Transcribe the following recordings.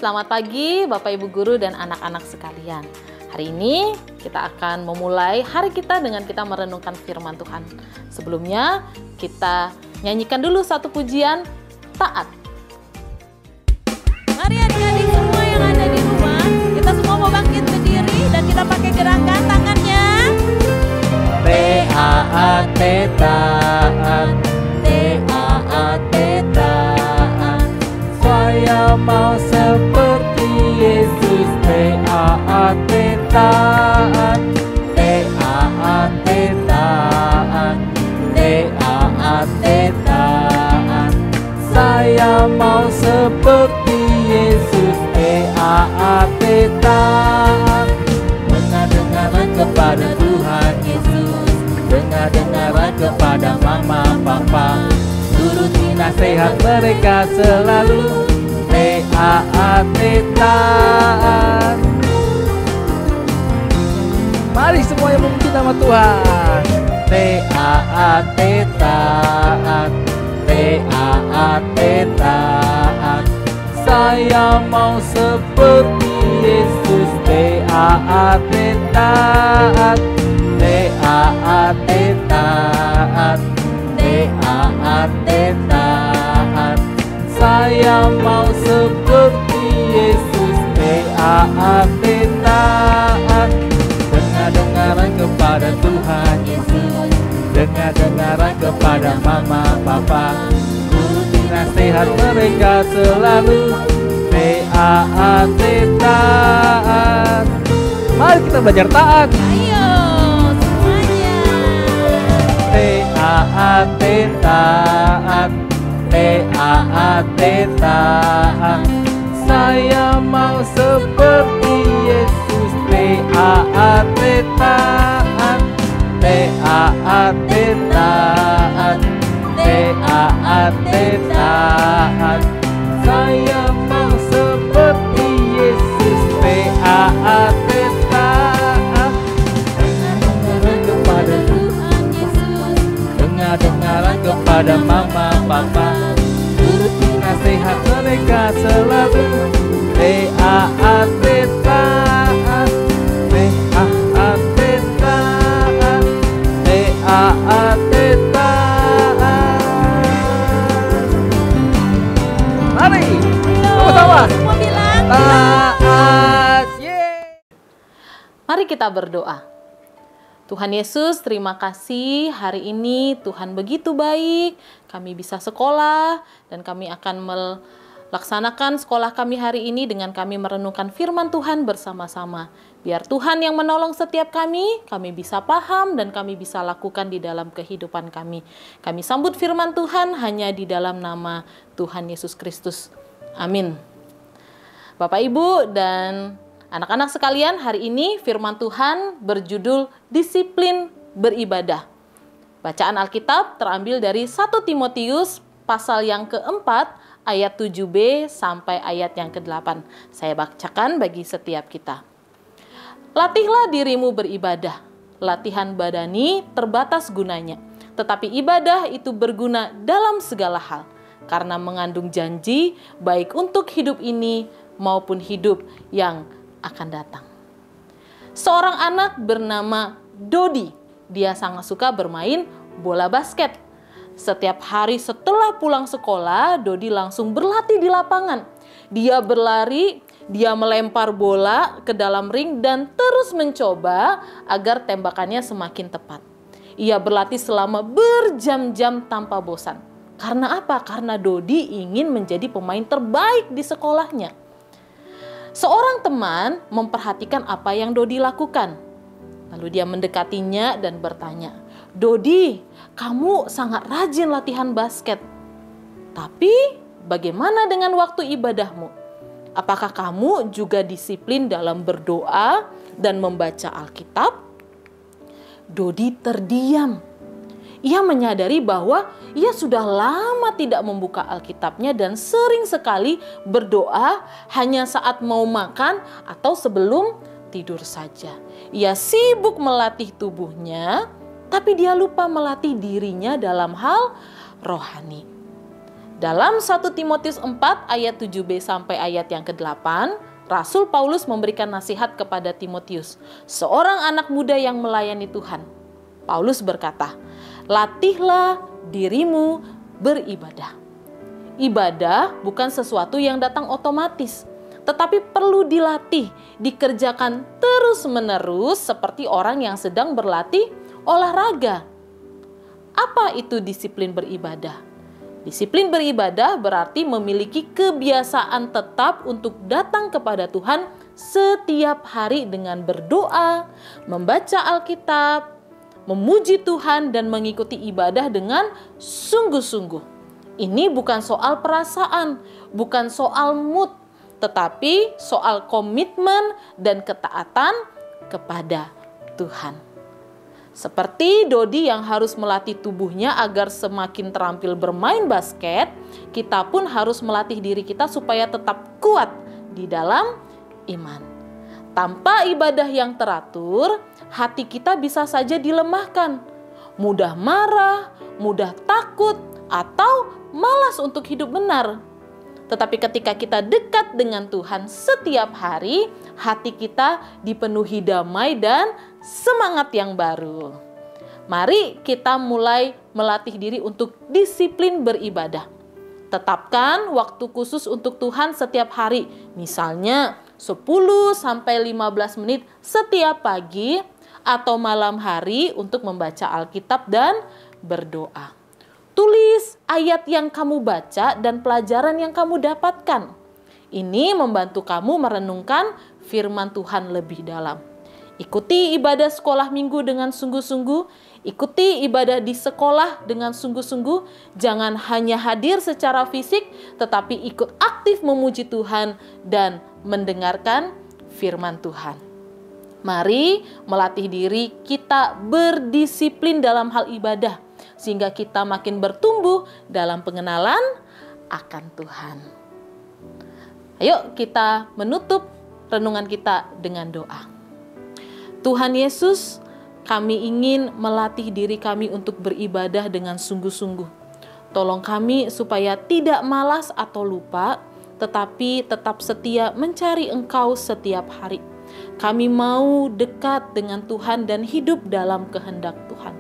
selamat pagi Bapak Ibu Guru dan anak-anak sekalian. Hari ini kita akan memulai hari kita dengan kita merenungkan firman Tuhan. Sebelumnya kita nyanyikan dulu satu pujian, Taat. Mari adik-adik semua yang ada di rumah, kita semua mau bangkit berdiri dan kita pakai gerakan tangannya. Taat, taat, taat. Saya mau seperti Yesus. Taat, taat, taat, taat, taat, taat. Saya mau seperti Yesus. Taat, taat. Dengar-dengaran kepada Tuhan Yesus, dengar-dengaran kepada mama papa, turuti nasihat mereka selalu. Taat, taat. Mari semua yang memuji nama Tuhan. Taat, taat, taat, taat. Saya mau seperti Yesus. Taat, taat, taat, taat, taat, taat. Saya mau seperti Yesus. Taat, taat. Dengar-dengaran kepada Tuhan Yesus, dengar-dengaran kepada mama papa, turuti nasihat mereka selalu. Taat, taat. Mari kita belajar taat. Ayo semuanya. Taat, taat, taat, taat. Saya mau seperti Yesus. Taat, taat, taat, taat, taat, taat. Saya mau seperti Yesus. Taat, taat. Dengar-dengaran kepada Tuhan Yesus, dengar-dengaran kepada mama papa, turuti nasihat mereka selalu. Taat, taat, taat, taat, taat, taat. Mari sama-sama Semua bilang taat. Yeay. Mari kita berdoa. Tuhan Yesus, terima kasih hari ini Tuhan begitu baik. Kami bisa sekolah dan kami akan melaksanakan sekolah kami hari ini dengan kami merenungkan firman Tuhan bersama-sama. Biar Tuhan yang menolong setiap kami bisa paham dan kami bisa lakukan di dalam kehidupan kami. Kami sambut firman Tuhan hanya di dalam nama Tuhan Yesus Kristus. Amin. Bapak, Ibu, dan anak-anak sekalian, hari ini firman Tuhan berjudul Disiplin Beribadah. Bacaan Alkitab terambil dari 1 Timotius pasal yang keempat, ayat 7b sampai ayat yang ke-8. Saya bacakan bagi setiap kita. Latihlah dirimu beribadah. Latihan badani terbatas gunanya, tetapi ibadah itu berguna dalam segala hal, karena mengandung janji baik untuk hidup ini maupun hidup yang akan datang. Seorang anak bernama Dodi, dia sangat suka bermain bola basket. Setiap hari setelah pulang sekolah, Dodi langsung berlatih di lapangan. Dia berlari, dia melempar bola ke dalam ring dan terus mencoba agar tembakannya semakin tepat. Ia berlatih selama berjam-jam tanpa bosan. Karena apa? Karena Dodi ingin menjadi pemain terbaik di sekolahnya. Seorang teman memperhatikan apa yang Dodi lakukan. Lalu dia mendekatinya dan bertanya, "Dodi, kamu sangat rajin latihan basket. Tapi bagaimana dengan waktu ibadahmu? Apakah kamu juga disiplin dalam berdoa dan membaca Alkitab?" Dodi terdiam. Ia menyadari bahwa ia sudah lama tidak membuka Alkitabnya dan sering sekali berdoa hanya saat mau makan atau sebelum tidur saja. Ia sibuk melatih tubuhnya, tapi dia lupa melatih dirinya dalam hal rohani. Dalam 1 Timotius 4 ayat 7b sampai ayat yang ke-8, Rasul Paulus memberikan nasihat kepada Timotius, seorang anak muda yang melayani Tuhan. Paulus berkata, "Latihlah dirimu beribadah." Ibadah bukan sesuatu yang datang otomatis, tetapi perlu dilatih, dikerjakan terus-menerus seperti orang yang sedang berlatih olahraga. Apa itu disiplin beribadah? Disiplin beribadah berarti memiliki kebiasaan tetap untuk datang kepada Tuhan setiap hari dengan berdoa, membaca Alkitab, memuji Tuhan, dan mengikuti ibadah dengan sungguh-sungguh. Ini bukan soal perasaan, bukan soal mood, tetapi soal komitmen dan ketaatan kepada Tuhan. Seperti Dodi yang harus melatih tubuhnya agar semakin terampil bermain basket, kita pun harus melatih diri kita supaya tetap kuat di dalam iman. Tanpa ibadah yang teratur, hati kita bisa saja dilemahkan, mudah marah, mudah takut, atau malas untuk hidup benar. Tetapi ketika kita dekat dengan Tuhan setiap hari, hati kita dipenuhi damai dan semangat yang baru. Mari kita mulai melatih diri untuk disiplin beribadah. Tetapkan waktu khusus untuk Tuhan setiap hari, misalnya 10-15 menit setiap pagi atau malam hari untuk membaca Alkitab dan berdoa. Tulis ayat yang kamu baca dan pelajaran yang kamu dapatkan. Ini membantu kamu merenungkan firman Tuhan lebih dalam. Ikuti ibadah sekolah minggu dengan sungguh-sungguh. Ikuti ibadah di sekolah dengan sungguh-sungguh. Jangan hanya hadir secara fisik, tetapi ikut aktif memuji Tuhan dan mendengarkan firman Tuhan. Mari melatih diri kita berdisiplin dalam hal ibadah, sehingga kita makin bertumbuh dalam pengenalan akan Tuhan. Ayo kita menutup renungan kita dengan doa. Tuhan Yesus, kami ingin melatih diri kami untuk beribadah dengan sungguh-sungguh. Tolong kami supaya tidak malas atau lupa, tetapi tetap setia mencari Engkau setiap hari. Kami mau dekat dengan Tuhan dan hidup dalam kehendak Tuhan.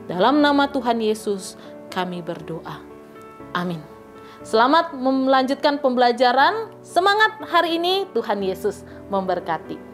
Dalam nama Tuhan Yesus kami berdoa. Amin. Selamat melanjutkan pembelajaran. Semangat hari ini, Tuhan Yesus memberkati.